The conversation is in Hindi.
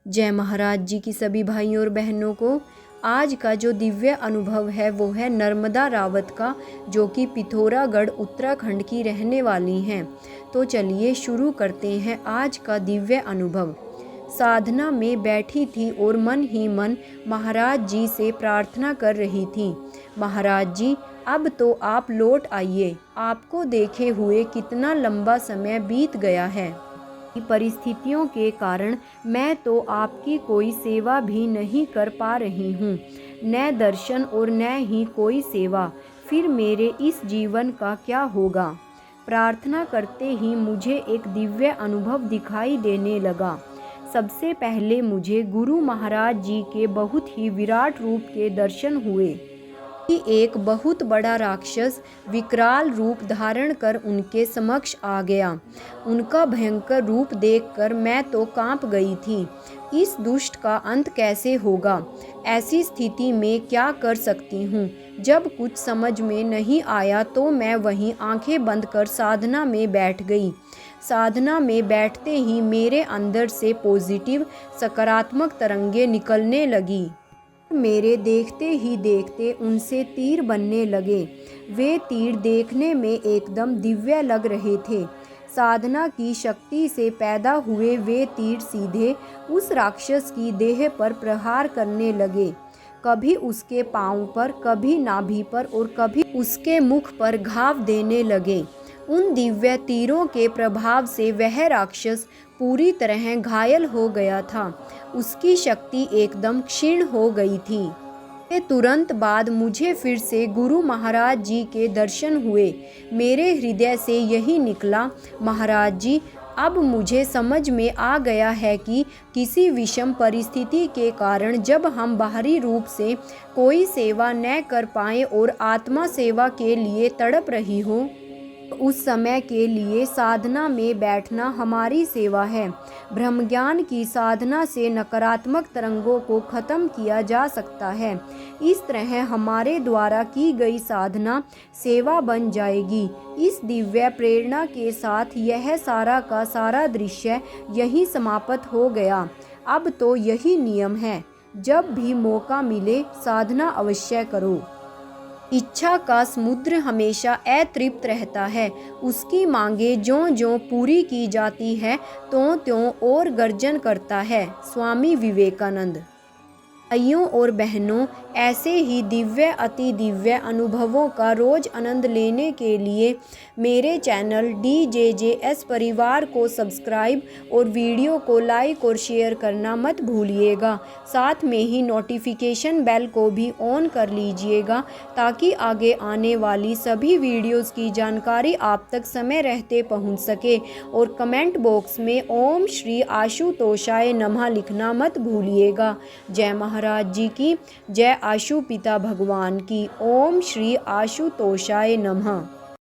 जय महाराज जी की सभी भाइयों और बहनों को। आज का जो दिव्य अनुभव है वो है नर्मदा रावत का, जो कि पिथौरागढ़ उत्तराखंड की रहने वाली हैं। तो चलिए शुरू करते हैं आज का दिव्य अनुभव। साधना में बैठी थी और मन ही मन महाराज जी से प्रार्थना कर रही थी, महाराज जी अब तो आप लौट आइए, आपको देखे हुए कितना लंबा समय बीत गया है। परिस्थितियों के कारण मैं तो आपकी कोई सेवा भी नहीं कर पा रही हूँ, न दर्शन और न ही कोई सेवा, फिर मेरे इस जीवन का क्या होगा। प्रार्थना करते ही मुझे एक दिव्य अनुभव दिखाई देने लगा। सबसे पहले मुझे गुरु महाराज जी के बहुत ही विराट रूप के दर्शन हुए कि एक बहुत बड़ा राक्षस विकराल रूप धारण कर उनके समक्ष आ गया। उनका भयंकर रूप देखकर मैं तो कांप गई थी। इस दुष्ट का अंत कैसे होगा, ऐसी स्थिति में क्या कर सकती हूँ। जब कुछ समझ में नहीं आया तो मैं वहीं आंखें बंद कर साधना में बैठ गई। साधना में बैठते ही मेरे अंदर से पॉजिटिव सकारात्मक तरंगें निकलने लगी। मेरे देखते ही देखते उनसे तीर बनने लगे। वे तीर देखने में एकदम दिव्य लग रहे थे। साधना की शक्ति से पैदा हुए वे तीर सीधे उस राक्षस की देह पर प्रहार करने लगे। कभी उसके पांव पर, कभी नाभि पर और कभी उसके मुख पर घाव देने लगे। उन दिव्य तीरों के प्रभाव से वह राक्षस पूरी तरह घायल हो गया था। उसकी शक्ति एकदम क्षीण हो गई थी। तुरंत बाद मुझे फिर से गुरु महाराज जी के दर्शन हुए। मेरे हृदय से यही निकला, महाराज जी अब मुझे समझ में आ गया है कि किसी विषम परिस्थिति के कारण जब हम बाहरी रूप से कोई सेवा न कर पाएं और आत्मा सेवा के लिए तड़प रही हो, उस समय के लिए साधना में बैठना हमारी सेवा है। ब्रह्म ज्ञान की साधना से नकारात्मक तरंगों को खत्म किया जा सकता है। इस तरह हमारे द्वारा की गई साधना सेवा बन जाएगी। इस दिव्य प्रेरणा के साथ यह सारा का सारा दृश्य यहीं समाप्त हो गया। अब तो यही नियम है, जब भी मौका मिले साधना अवश्य करो। इच्छा का समुद्र हमेशा अतृप्त रहता है। उसकी मांगे ज्यों-ज्यों पूरी की जाती है त्यों-त्यों और गर्जन करता है। स्वामी विवेकानंद। भाइयों और बहनों, ऐसे ही दिव्य अति दिव्य अनुभवों का रोज आनंद लेने के लिए मेरे चैनल DJJS परिवार को सब्सक्राइब और वीडियो को लाइक और शेयर करना मत भूलिएगा। साथ में ही नोटिफिकेशन बेल को भी ऑन कर लीजिएगा ताकि आगे आने वाली सभी वीडियोस की जानकारी आप तक समय रहते पहुंच सके। और कमेंट बॉक्स में ओम श्री आशुतोषाय नमः लिखना मत भूलिएगा। जय महाराज जी की जय, आशु पिता भगवान की। ओम श्री आशुतोषाय नमः।